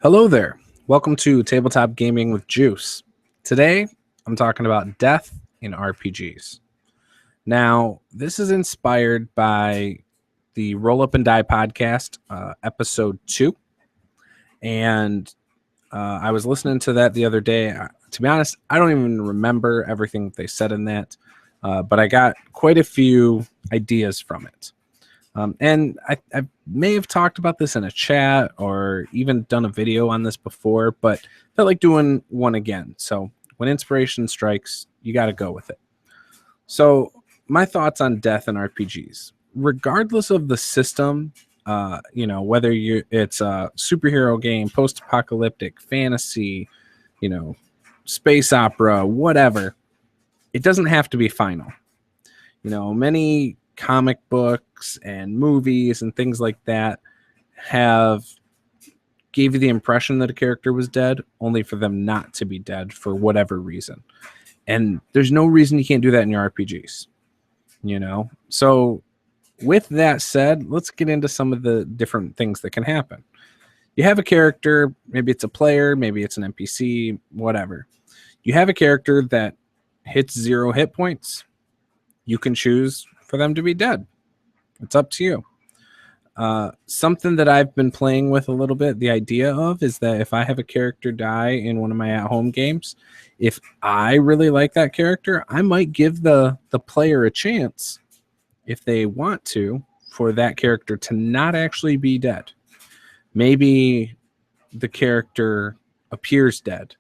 Hello there. Welcome to Tabletop Gaming with Juice. Today, I'm talking about death in RPGs. Now, this is inspired by the Roll Up and Die podcast, episode 2. And I was listening to that the other day. To be honest, I don't even remember everything that they said in that, but I got quite a few ideas from it. And I may have talked about this in a chat or even done a video on this before, but felt like doing one again. So when inspiration strikes, you got to go with it. So my thoughts on death in RPGs, regardless of the system, whether it's a superhero game, post-apocalyptic, fantasy, space opera, whatever, it doesn't have to be final. Many comic books and movies and things like that gave you the impression that a character was dead, only for them not to be dead for whatever reason. And there's no reason you can't do that in your RPGs, So with that said, let's get into some of the different things that can happen. You have a character, maybe it's a player, maybe it's an NPC, whatever. You have a character that hits 0 hit points. You can choose for them to be dead. It's up to you. Something that I've been playing with a little bit, the idea of, is that if I have a character die in one of my at-home games, if I really like that character, I might give the player a chance, if they want to, for that character to not actually be dead. Maybe the character appears dead,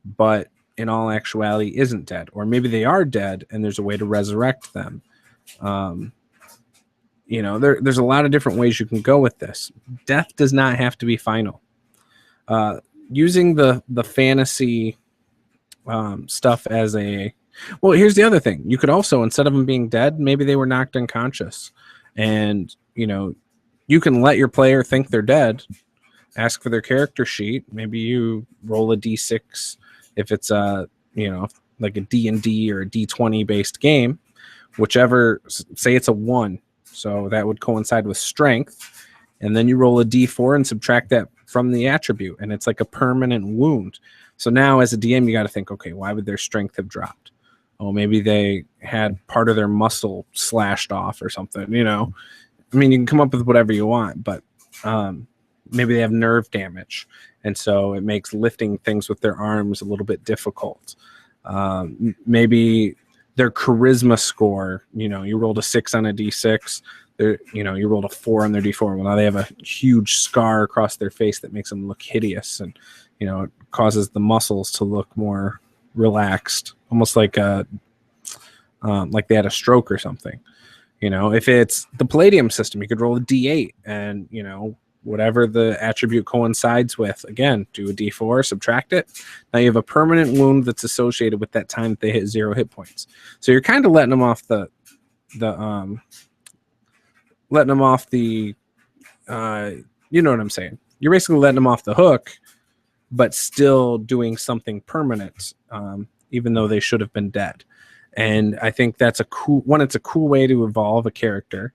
but in all actuality isn't dead. Or maybe they are dead and there's a way to resurrect them. There's a lot of different ways you can go with this. Death does not have to be final. Using the fantasy stuff as here's the other thing. You could also, instead of them being dead, maybe they were knocked unconscious, and you can let your player think they're dead. Ask for their character sheet. Maybe you roll a d6 if it's like a D&D or a D20 based game. Whichever, say it's a 1, so that would coincide with strength, and then you roll a d4 and subtract that from the attribute, and it's like a permanent wound. So now as a DM, you got to think, okay, why would their strength have dropped? Oh, maybe they had part of their muscle slashed off or something. You can come up with whatever you want, but maybe they have nerve damage, and so it makes lifting things with their arms a little bit difficult. Maybe their charisma score, you rolled a 6 on a d6, you rolled a 4 on their d4. Well, now they have a huge scar across their face that makes them look hideous, and it causes the muscles to look more relaxed, almost like they had a stroke or something. If it's the Palladium system, you could roll a d8, and whatever the attribute coincides with, again, do a d4, subtract it. Now you have a permanent wound that's associated with that time that they hit 0 hit points. So you're kind of letting them off the you know what I'm saying. You're basically letting them off the hook, but still doing something permanent, even though they should have been dead. And I think that's it's a cool way to evolve a character.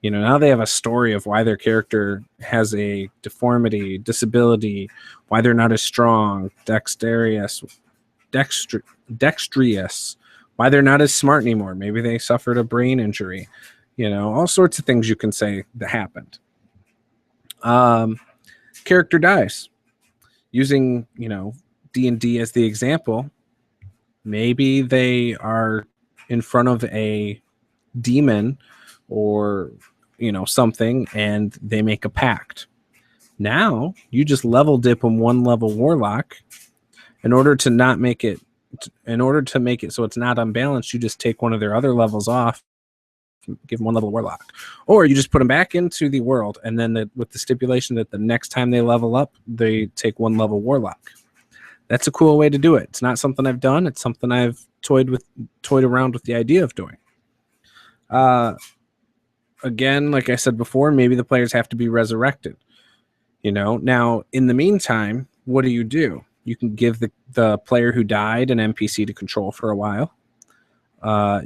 Now they have a story of why their character has a deformity, disability, why they're not as strong, dexterous, why they're not as smart anymore. Maybe they suffered a brain injury, all sorts of things you can say that happened. Character dies. Using, D&D as the example, maybe they are in front of a demon or something, and they make a pact. Now you just level dip them 1 level warlock. In order to make it so it's not unbalanced, you just take one of their other levels off, give them 1 level warlock, or you just put them back into the world, and then with the stipulation that the next time they level up, they take 1 level warlock. That's a cool way to do it. It's not something I've done. It's something I've toyed around with the idea of doing. Again, like I said before, maybe the players have to be resurrected. Now in the meantime, what do? You can give the player who died an NPC to control for a while.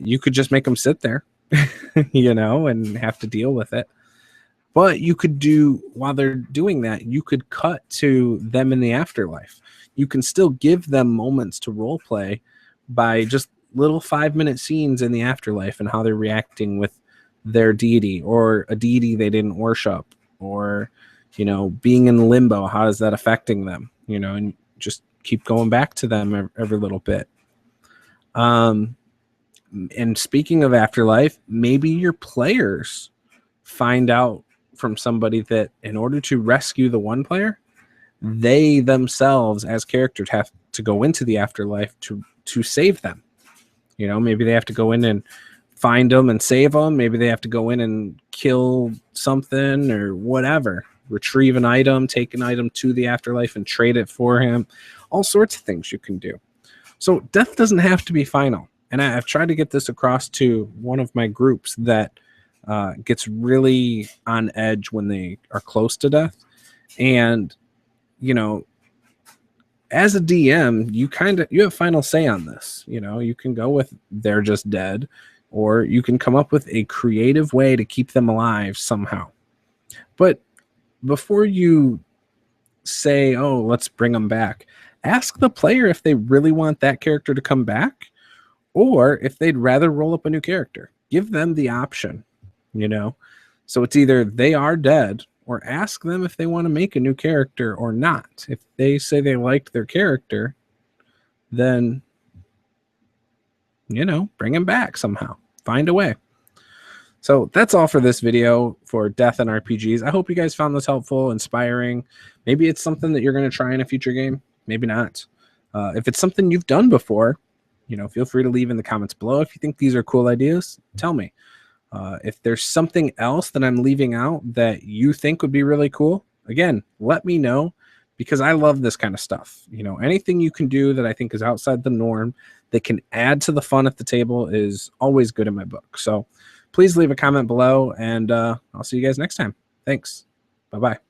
You could just make them sit there, and have to deal with it. But you could do, while they're doing that, you could cut to them in the afterlife. You can still give them moments to role play by just little 5-minute scenes in the afterlife and how they're reacting with their deity or a deity they didn't worship, or, you know, being in limbo. How is that affecting them? You know, and just keep going back to them every little bit. And speaking of afterlife, maybe your players find out from somebody that in order to rescue the one player, they themselves as characters have to go into the afterlife to save them. You know, maybe they have to go in and find them and save them. Maybe they have to go in and kill something or whatever, retrieve an item, take an item to the afterlife and trade it for him. All sorts of things you can do. So death doesn't have to be final. And I've tried to get this across to one of my groups that gets really on edge when they are close to death. And, you know, as a DM, you have final say on this. You know, you can go with they're just dead, or you can come up with a creative way to keep them alive somehow. But before you say, oh, let's bring them back, ask the player if they really want that character to come back, or if they'd rather roll up a new character. Give them the option, you know. So it's either they are dead, or ask them if they want to make a new character or not. If they say they liked their character, then, you know, bring him back somehow. Find a way. So that's all for this video for Death and RPGs. I hope you guys found this helpful, inspiring. Maybe it's something that you're going to try in a future game. Maybe not. If it's something you've done before, you know, feel free to leave in the comments below. If you think these are cool ideas, tell me. If there's something else that I'm leaving out that you think would be really cool, again, let me know, because I love this kind of stuff. You know, anything you can do that I think is outside the norm that can add to the fun at the table is always good in my book. So please leave a comment below, and I'll see you guys next time. Thanks. Bye-bye.